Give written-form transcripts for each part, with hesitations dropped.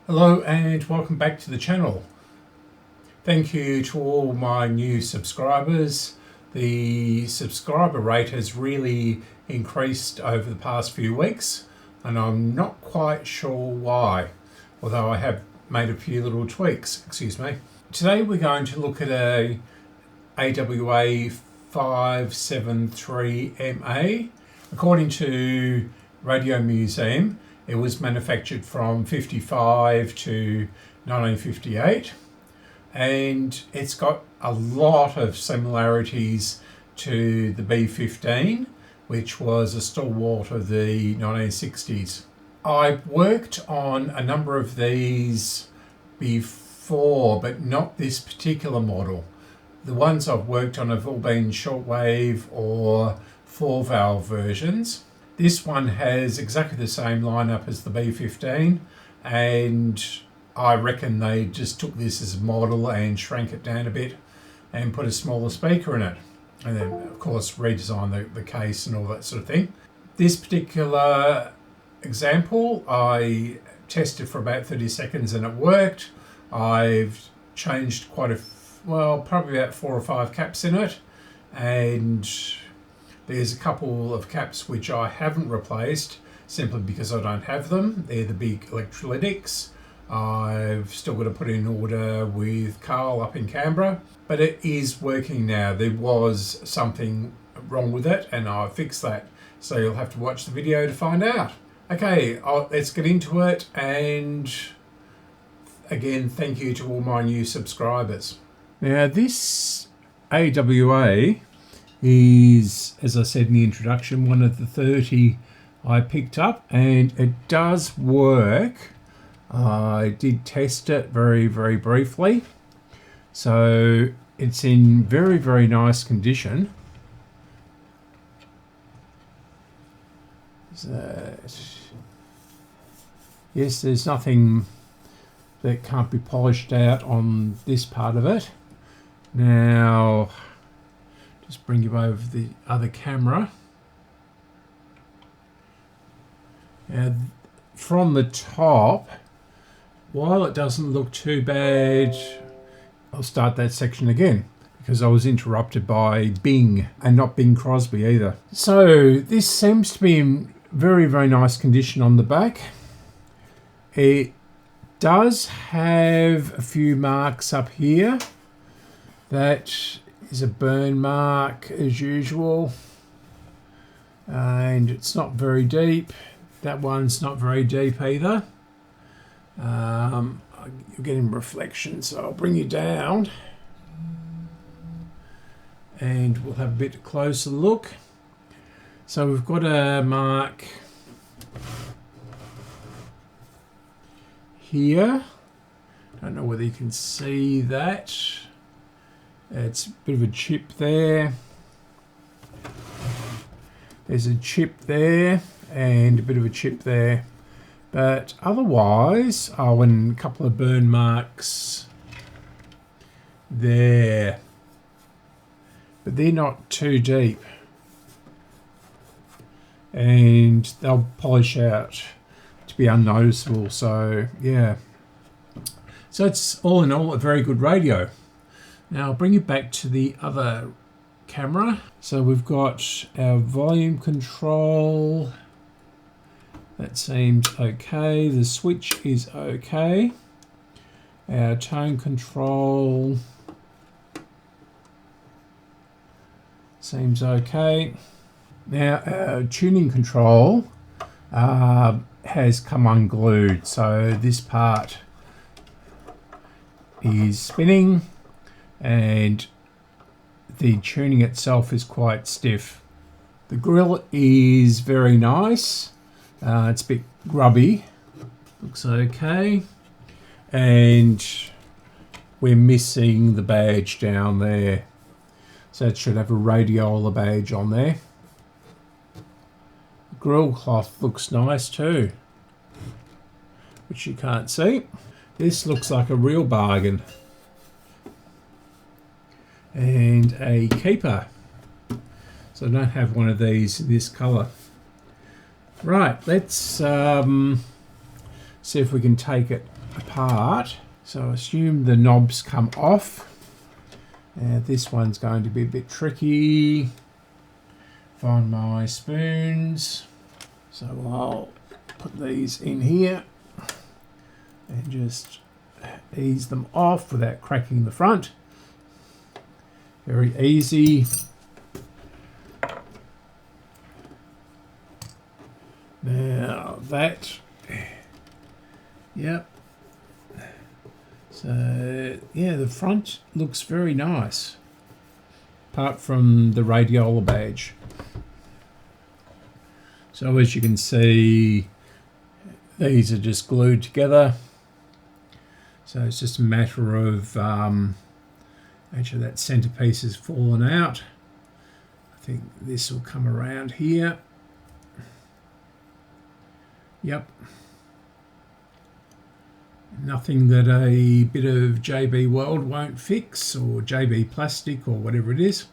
Hello and welcome back to the channel. Thank you to all my new subscribers. The subscriber rate has really increased over the past few weeks and I'm not quite sure why, although I have made a few little tweaks, excuse me. Today we're going to look at a Awa 573Ma. According to Radio Museum, it was manufactured from 55 to 1958 and it's got a lot of similarities to the B15, which was a stalwart of the 1960s. I've worked on a number of these before, but not this particular model. The ones I've worked on have all been shortwave or 4-valve versions. This one has exactly the same lineup as the B15, and I reckon they just took this as a model and shrank it down a bit and put a smaller speaker in it. And then, of course, redesign the case and all that sort of thing. This particular example, I tested for about 30 seconds and it worked. I've changed probably about 4 or 5 caps in it, and there's a couple of caps which I haven't replaced simply because I don't have them. They're the big electrolytics. I've still got to put in order with Carl up in Canberra, but it is working now. There was something wrong with it and I fixed that, so you'll have to watch the video to find out. Okay, let's get into it, and again, thank you to all my new subscribers. Now this AWA is, as I said in the introduction, one of the 30 I picked up, and it does work. I did test it very briefly, so it's in very nice condition. Yes, there's nothing that can't be polished out on this part of it. Now just bring you over the other camera. Now, from the top, while it doesn't look too bad, I'll start that section again because I was interrupted by Bing, and not Bing Crosby either. So this seems to be in very nice condition on the back. It does have a few marks up here. That is a burn mark as usual, and it's not very deep. That one's not very deep either. You're getting reflection, so I'll bring you down and we'll have a bit closer look. So we've got a mark here. Don't know whether you can see that. It's a bit of a chip there. There's a chip there and a bit of a chip there. But otherwise, and a couple of burn marks there. But they're not too deep. And they'll polish out to be unnoticeable. So, yeah. So it's all in all a very good radio. Now I'll bring you back to the other camera. So we've got our volume control. That seems okay. The switch is okay. Our tone control seems okay. Now our tuning control has come unglued. So this part is spinning and the tuning itself is quite stiff. The grill is very nice. It's a bit grubby. Looks okay. And we're missing the badge down there. So it should have a radiola badge on there. The grill cloth looks nice too, which you can't see. This looks like a real bargain. And a keeper. So I don't have one of these in this colour. Right, let's see if we can take it apart. So I assume the knobs come off. This one's going to be a bit tricky. Find my spoons. So I'll put these in here and just ease them off without cracking the front. Very easy. Now that, yep. So yeah, the front looks very nice, apart from the radiola badge. So as you can see, these are just glued together. So it's just a matter of, actually that centerpiece has fallen out. I think this will come around here. Yep. Nothing that a bit of JB Weld won't fix, or JB Plastic, or whatever it is.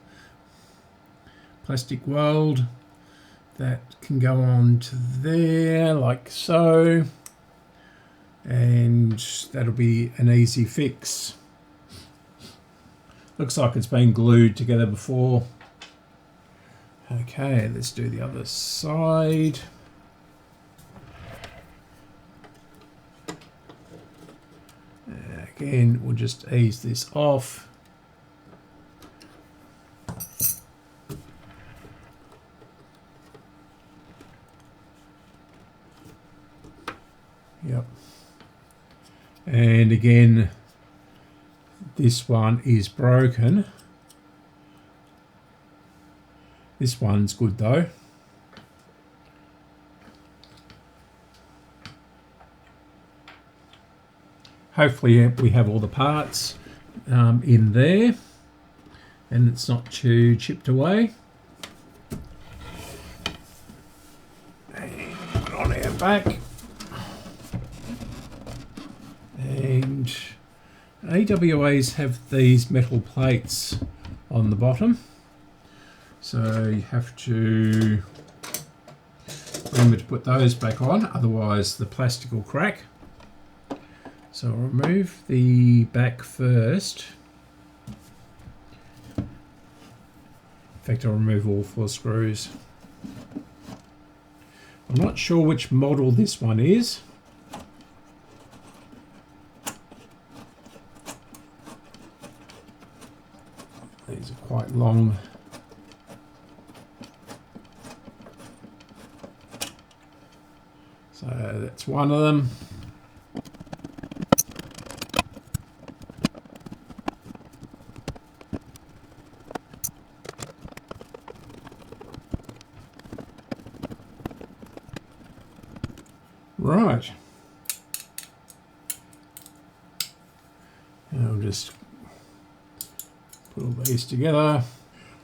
Plastic Weld. That can go on to there, like so. And that'll be an easy fix. Looks like it's been glued together before. Okay, let's do the other side. Again, we'll just ease this off. Yep. And again, this one is broken. This one's good though. Hopefully we have all the parts in there and it's not too chipped away. And put on our back. And AWAs have these metal plates on the bottom. So you have to remember to put those back on, otherwise the plastic will crack. So I'll remove the back first. In fact, I'll remove all 4 screws. I'm not sure which model this one is. These are quite long. So that's one of them. Right. And I'll just put all these together.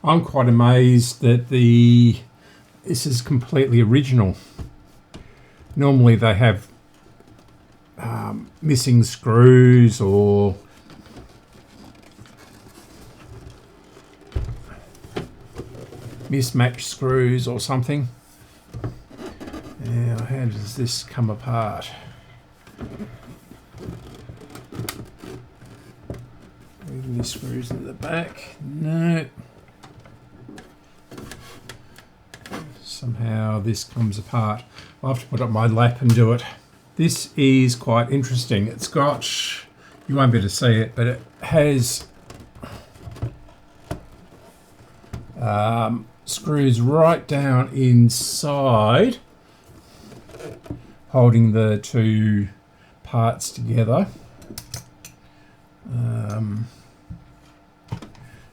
I'm quite amazed that this is completely original. Normally they have missing screws or mismatched screws or something. Now, how does this come apart? Moving the screws in the back. No. Somehow this comes apart. I'll have to put up my lap and do it. This is quite interesting. It's got, you won't be able to see it, but it has screws right down inside, holding the 2 parts together.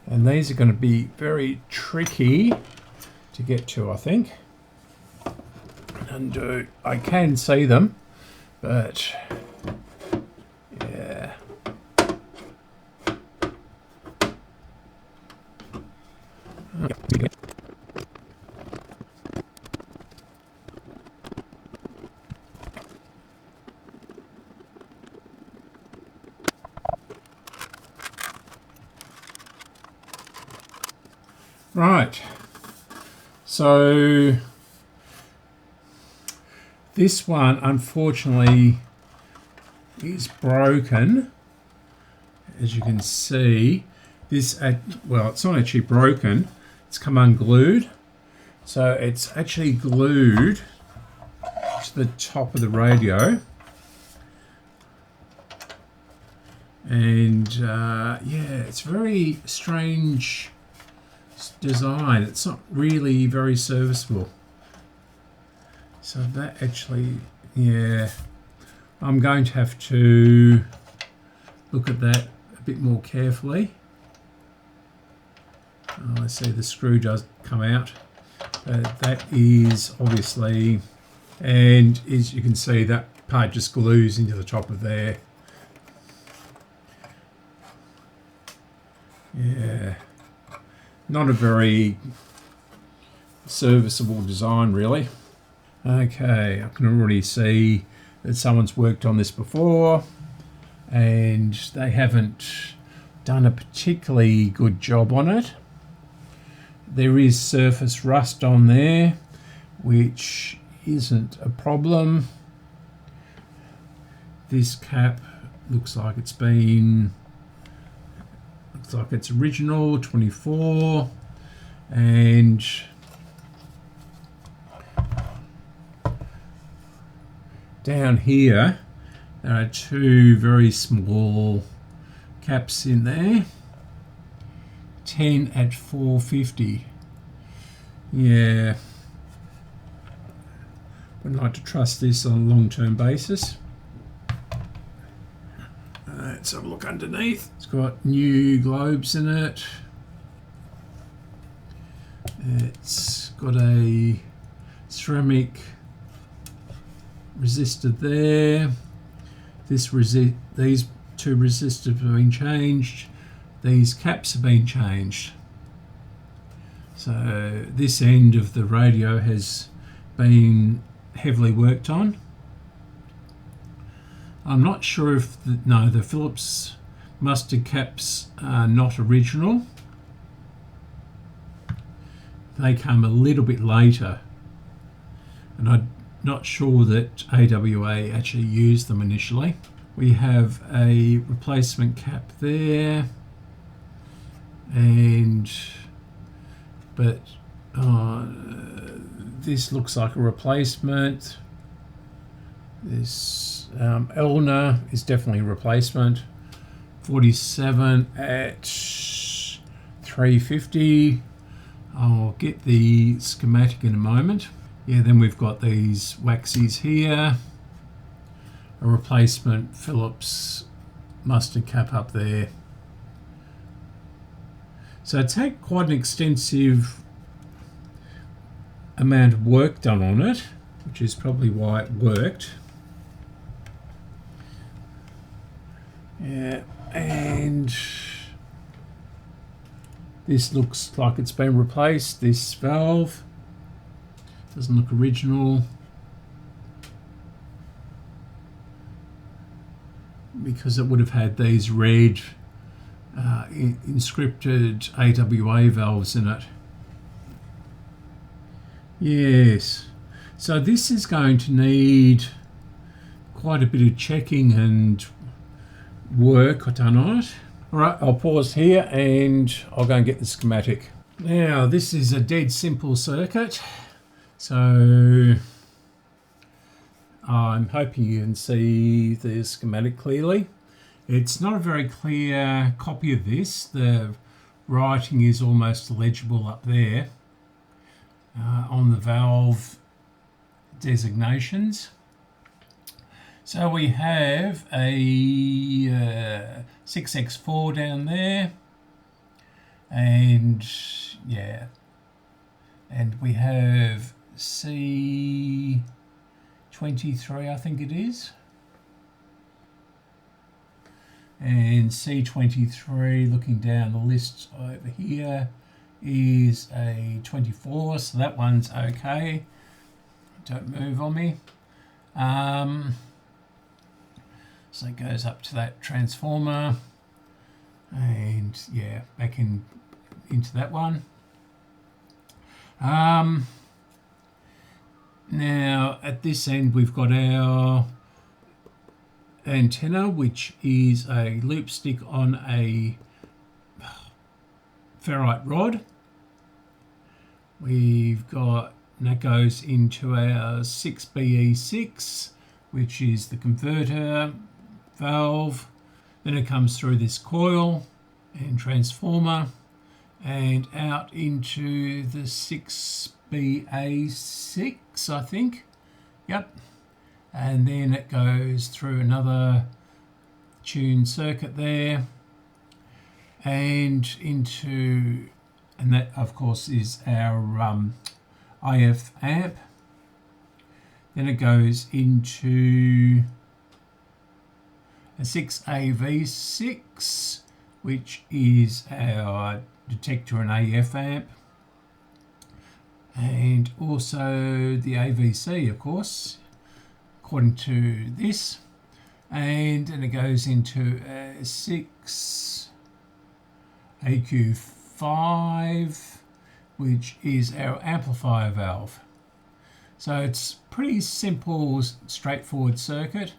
And these are going to be very tricky to get to, I think. And I can see them, but yeah. Right, so this one unfortunately is broken. As you can see, well, it's not actually broken, it's come unglued. So it's actually glued to the top of the radio. And yeah, it's very strange design. It's not really very serviceable. So that actually, yeah, I'm going to have to look at that a bit more carefully. Oh, I see the screw does come out, but that is obviously, and as you can see, that part just glues into the top of there. Yeah, not a very serviceable design, really. Okay, I can already see that someone's worked on this before and they haven't done a particularly good job on it. There is surface rust on there, which isn't a problem. This cap looks like it's original, 24, and down here there are two very small caps in there, 10 at 450. Yeah, wouldn't like to trust this on a long-term basis. Let's have a look underneath. It's got new globes in it. It's got a ceramic resistor there. These two resistors have been changed. These caps have been changed. So this end of the radio has been heavily worked on. I'm not sure if the Phillips mustard caps are not original. They come a little bit later, and I'm not sure that AWA actually used them initially. We have a replacement cap there, but this looks like a replacement. This Elna is definitely a replacement. 47 at 350. I'll get the schematic in a moment. Yeah, then we've got these waxies here. A replacement Phillips mustard cap up there. So it's had quite an extensive amount of work done on it, which is probably why it worked. Yeah, and this looks like it's been replaced. This valve doesn't look original because it would have had these red inscripted AWA valves in it. Yes, so this is going to need quite a bit of checking and work done on it. All right, I'll pause here and I'll go and get the schematic. Now, this is a dead simple circuit, so I'm hoping you can see the schematic clearly. It's not a very clear copy of this. The writing is almost illegible up there on the valve designations. So we have a 6x4 down there, and yeah, and we have C23, I think it is, and C23, looking down the list over here, is a 24, so that one's okay. Don't move on me. So it goes up to that transformer, and yeah, back into that one. Now at this end we've got our antenna, which is a loop stick on a ferrite rod. We've got, and that goes into our 6BE6, which is the converter valve. Then it comes through this coil and transformer and out into the 6BA6, I think. Yep. And then it goes through another tuned circuit there and into, and that of course is our IF amp. Then it goes into a 6AV6, which is our detector and AF amp, and also the AVC, of course, according to this. And then it goes into a 6 AQ5, which is our amplifier valve. So it's pretty simple, straightforward circuit.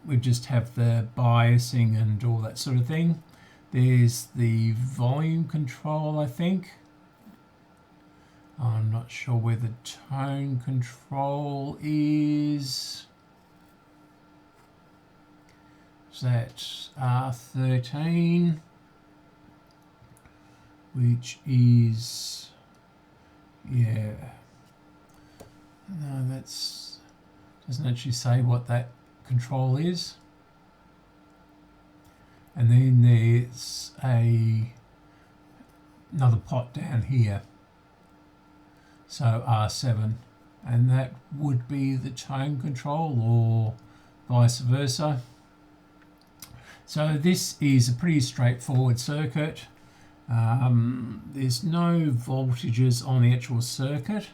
We just have the biasing and all that sort of thing. There's the volume control, I think. I'm not sure where the tone control is. So that's R13, which is, yeah, no, that's, doesn't actually say what that control is. And then there's another pot down here, so R7, and that would be the tone control or vice versa. So this is a pretty straightforward circuit. There's no voltages on the actual circuit.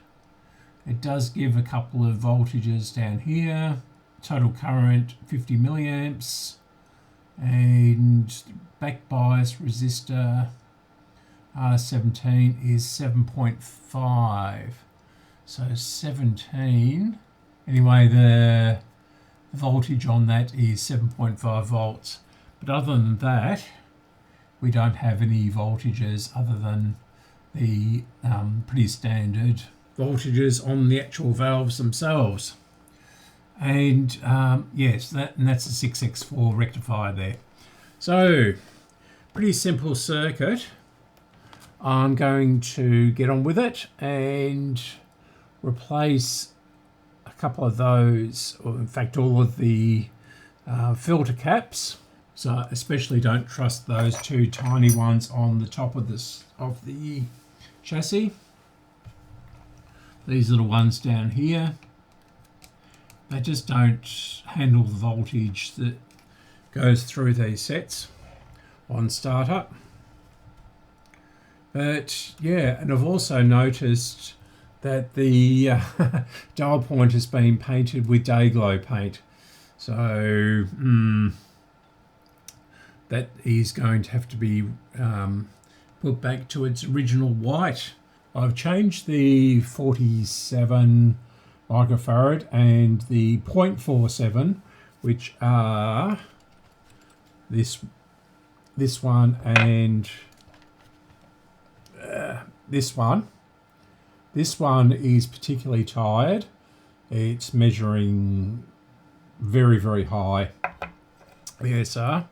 It does give a couple of voltages down here. Total current 50 milliamps, and back bias resistor R17 is 7.5. So 17. Anyway, the voltage on that is 7.5 volts. But other than that, we don't have any voltages other than the pretty standard voltages on the actual valves themselves. And yes, that's a 6X4 rectifier there. So, pretty simple circuit. I'm going to get on with it and replace a couple of those, or in fact all of the filter caps. So especially don't trust those two tiny ones on the top of the chassis. These little ones down here, they just don't handle the voltage that goes through these sets on startup. But yeah, and I've also noticed that the dial point has been painted with day glow paint. So that is going to have to be put back to its original white. I've changed the 47 microfarad and the 0.47, which are this one and this one. This one is particularly tired. It's measuring very, very high ASR.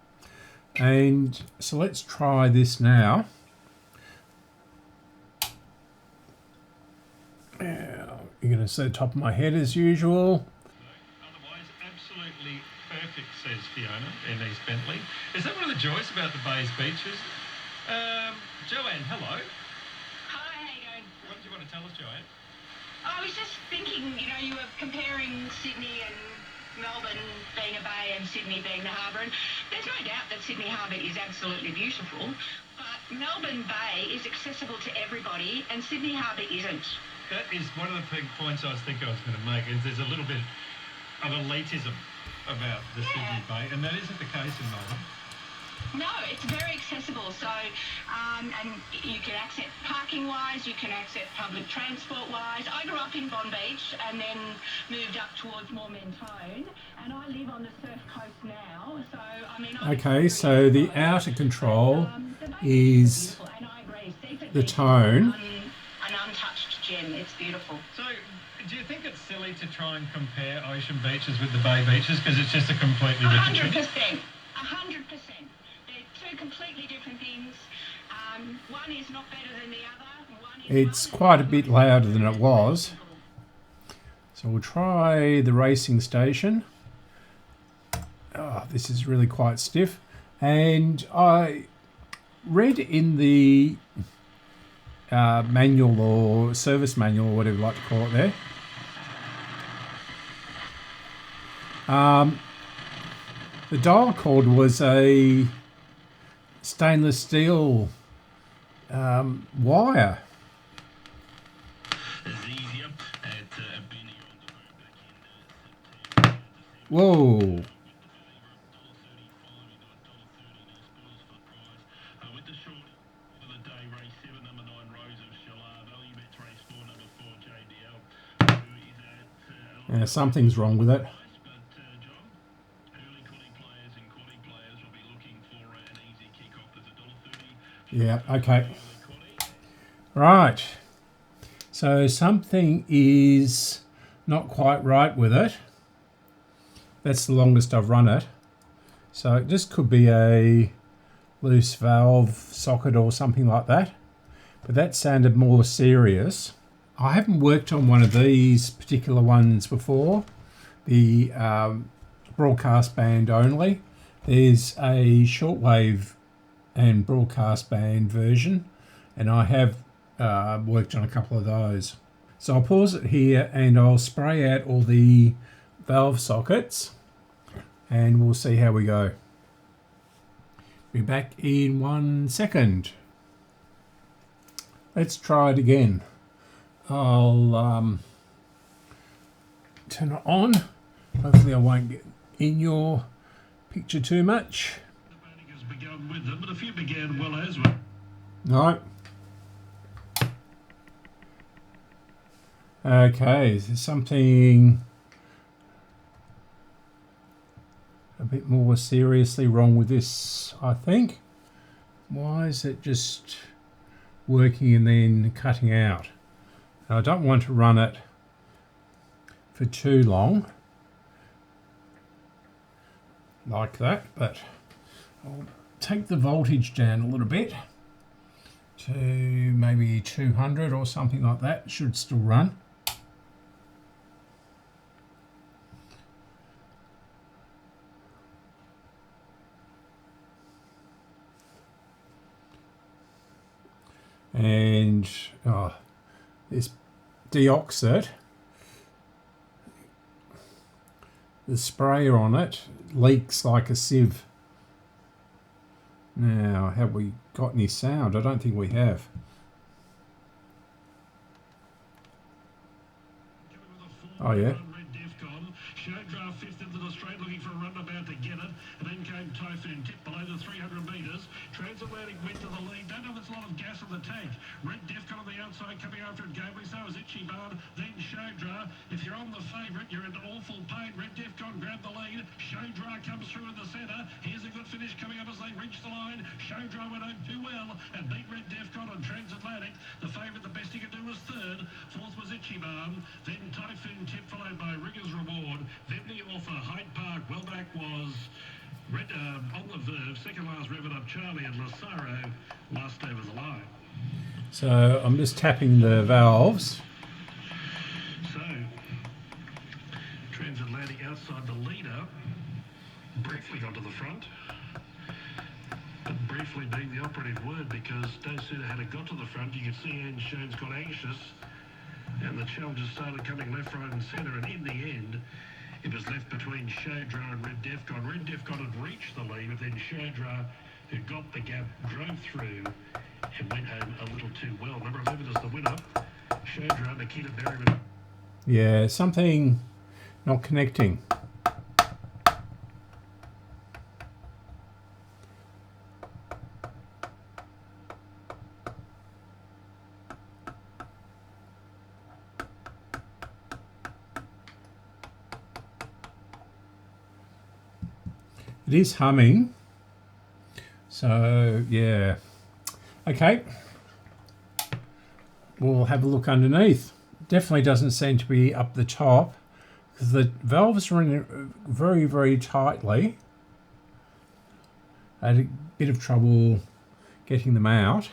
And so let's try this now. You're going to see the top of my head as usual. Otherwise, absolutely perfect, says Fiona in East Bentley. Is that one of the joys about the Bays Beaches? Joanne, hello. Hi, how you going? What did you want to tell us, Joanne? I was just thinking, you were comparing Sydney and Melbourne being a bay and Sydney being the harbour, and there's no doubt that Sydney Harbour is absolutely beautiful, but Melbourne Bay is accessible to everybody and Sydney Harbour isn't. That is one of the big points I was thinking I was going to make, is there's a little bit of elitism about the Sydney Bay, and that isn't the case in Melbourne. No, it's very accessible. So, and you can access parking-wise, you can access public transport-wise. I grew up in Bondi Beach and then moved up towards more Mentone, and I live on the surf coast now. So, I mean, Okay, so the outer control is the tone. An untouched gem. It's beautiful. So, do you think it's silly to try and compare ocean beaches with the bay beaches because it's just a completely different 100%. 100%. They're two completely different things. One is not better than the other. It's quite a bit louder than it was. So we'll try the racing station. Oh, this is really quite stiff. And I read in the manual or service manual, or whatever you like to call it there, the dial cord was a stainless steel wire. Whoa. Yeah, something's wrong with it. Yeah, okay. Right. So something is not quite right with it. That's the longest I've run it. So this could be a loose valve socket or something like that. But that sounded more serious. I haven't worked on one of these particular ones before. The broadcast band only. There's a shortwave and broadcast band version, and I have worked on a couple of those. So I'll pause it here and I'll spray out all the valve sockets and we'll see how we go. Be back in 1 second. Let's try it again. I'll turn it on. Hopefully I won't get in your picture too much. Has begun with them, but a few began well as well. No. Okay, there's something a bit more seriously wrong with this, I think. Why is it just working and then cutting out? Now, I don't want to run it for too long like that, but I'll take the voltage down a little bit to maybe 200 or something like that. It should still run. And this deoxit, the sprayer on it leaks like a sieve. Now, have we got any sound? I don't think we have. Oh yeah. Showdraft fifth into the straight, looking for a run about to get it, and then came Typhoon, tipped below the 300 metres. Transatlantic went to the lead. Don't know if there's a lot of gas in the tank. Red Defcon on the outside, coming after it gamely. So is Itchy Barn, then Showdraft. If you're on the favourite, you're in awful pain. Red Defcon grabbed the lead. Showdraft comes through in the centre. Here's a good finish coming up as they reach the line. Showdraft went home too well and beat Red Defcon on Transatlantic. The favourite, the best he could do was third. Fourth was Itchy Barn. Then Typhoon Tip, followed by Ringer's Reward. Then the offer, Hyde Park. Well back was Red, on the verve. Second last revving up Charlie, and Lassaro last over the line. So I'm just tapping the valves. So Transatlantic outside the leader, briefly got to the front. But briefly being the operative word, because no sooner had it got to the front, you could see Anne Shones got anxious, and the challenges started coming left, right and centre, and in the end it was left between Showdra and Red Defcon. Red Defcon had reached the lead, but then Showdra, who got the gap, drove through and went home a little too well. Number 11 is the winner. Showdra, Nikita Berryman. Yeah, something not connecting. It is humming. So yeah. Okay. We'll have a look underneath. Definitely doesn't seem to be up the top because the valves are in very, very tightly. I had a bit of trouble getting them out.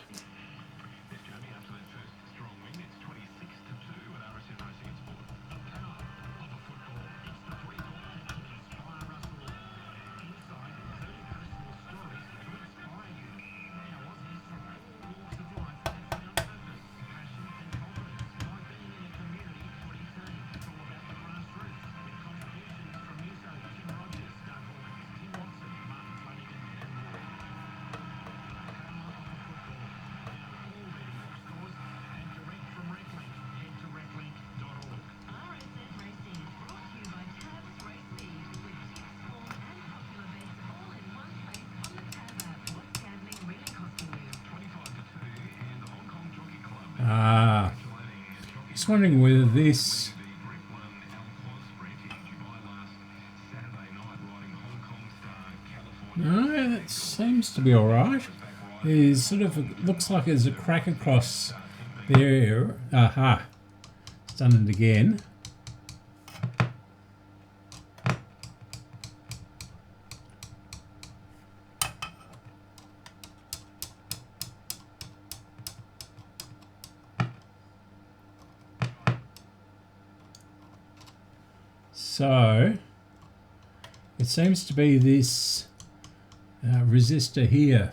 Just wondering whether this no, that seems to be all right. There's sort of looks like there's a crack across there. Aha, it's done it again. So it seems to be this resistor here.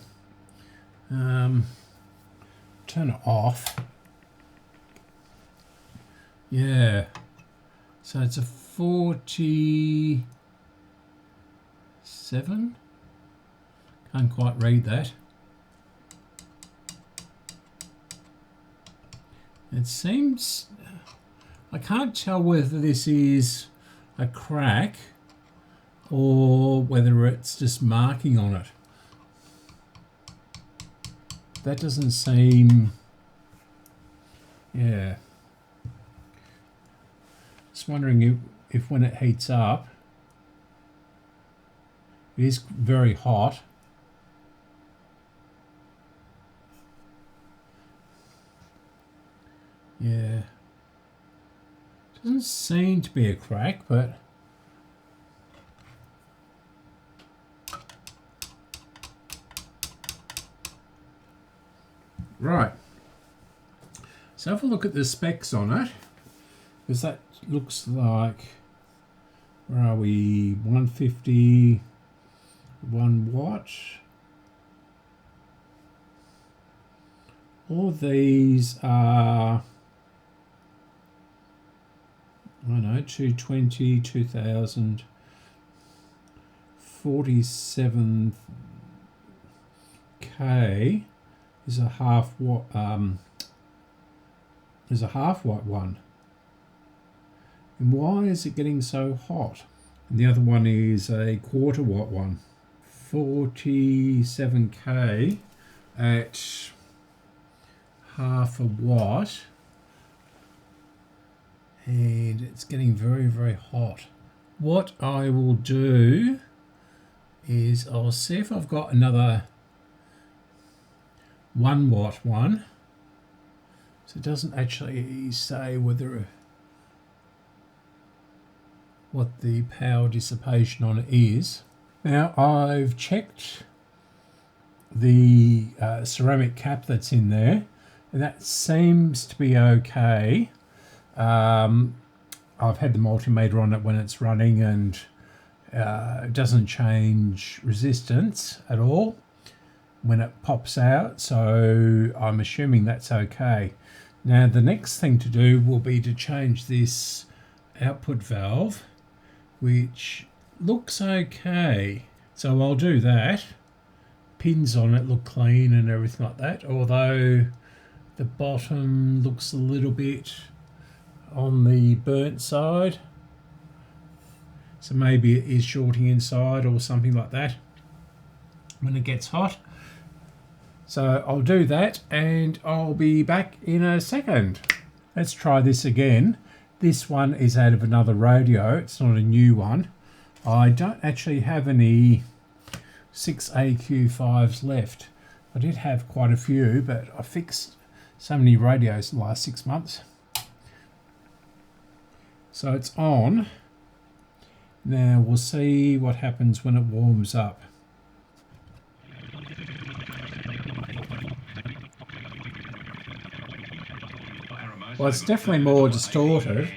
Turn it off. Yeah. So it's a 47. Can't quite read that. It seems, I can't tell whether this is a crack or whether it's just marking on it. That doesn't seem, yeah. Just wondering if when it heats up, it is very hot. Yeah. Doesn't seem to be a crack, but right. So have a look at the specs on it, because that looks like, where are we? 150, 1 watt. All of these are, I don't know, 220, 2000, 47K is a half watt. Is a half watt one. And why is it getting so hot? And the other one is a quarter watt one. 47K at half a watt. And it's getting very, very hot. What I will do is I'll see if I've got another 1 watt one. So it doesn't actually say whether what the power dissipation on it is. Now I've checked the ceramic cap that's in there, and that seems to be okay. I've had the multimeter on it when it's running, and it doesn't change resistance at all when it pops out, so I'm assuming that's okay. Now the next thing to do will be to change this output valve, which looks okay, so I'll do that. Pins on it look clean and everything like that, although the bottom looks a little bit on the burnt side, so maybe it is shorting inside or something like that when it gets hot. So I'll do that and I'll be back in a second. Let's try this again. This one is out of another radio, it's not a new one. I don't actually have any 6 AQ5s left. I did have quite a few, but I fixed so many radios in the last 6 months. So it's on. Now we'll see what happens when it warms up. Well, it's definitely more distorted.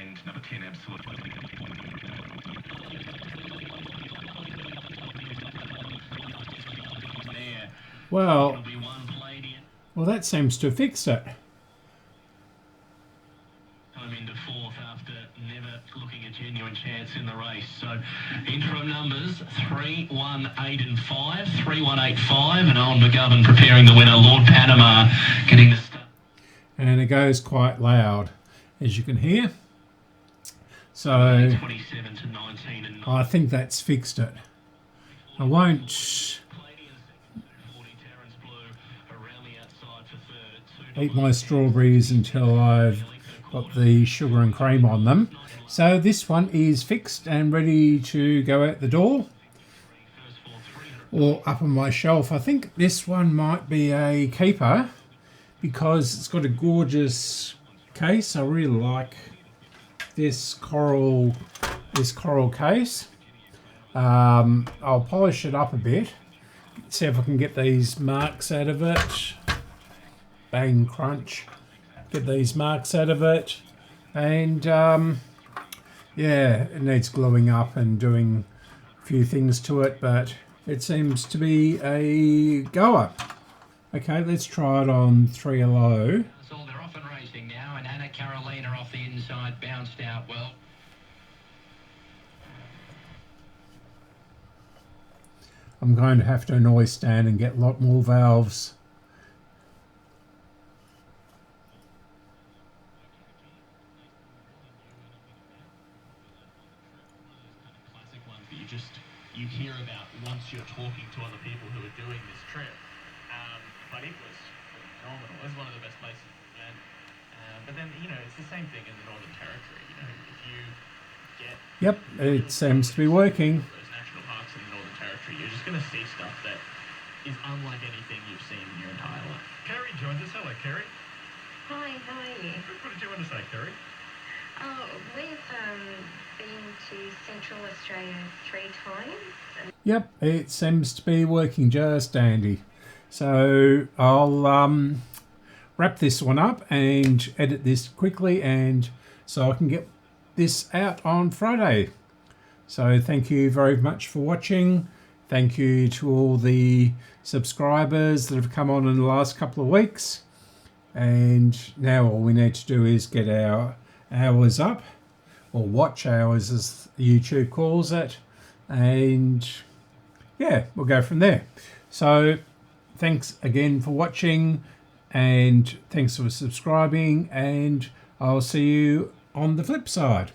Well, that seems to have fixed it. Home into fourth after never looking a genuine chance in the race. So interim numbers 3, 1, 8 and 5, 3, 1, 8, 5, and Owen McGovern preparing the winner. Lord Panama getting the start. And it goes quite loud, as you can hear. So 27 to 19 and I think that's fixed it. I won't eat my strawberries until I've got the sugar and cream on them. So this one is fixed and ready to go out the door or up on my shelf. I think this one might be a keeper because it's got a gorgeous case. I really like this coral case. I'll polish it up a bit, see if I can get these marks out of it. Bang, crunch. Get these marks out of it. And yeah, it needs gluing up and doing a few things to it, but it seems to be a goer. Okay, let's try it on 3 low. So they're off and racing now, and Anna Carolina off the inside bounced out well. I'm going to have to annoy Stan and get a lot more valves. Classic ones that you hear about once you're talking to other people who are doing this trip. But it was phenomenal. It was one of the best places to land. But then, you know, it's the same thing in the Northern Territory. You know, if you get... Yep, it seems to be working. Those national parks in the Northern Territory, you're just going to see stuff that is unlike anything you've seen in your entire life. Kerry joins us. Hello, Kerry. Hi, how are you? What did you want to say, Kerry? Oh, we've been to Central Australia 3 times. Yep, it seems to be working just dandy. So I'll wrap this one up and edit this quickly, and so I can get this out on Friday. So thank you very much for watching. Thank you to all the subscribers that have come on in the last couple of weeks. And now all we need to do is get our hours up, or watch hours as YouTube calls it. And yeah, we'll go from there. So thanks again for watching, and thanks for subscribing, and I'll see you on the flip side.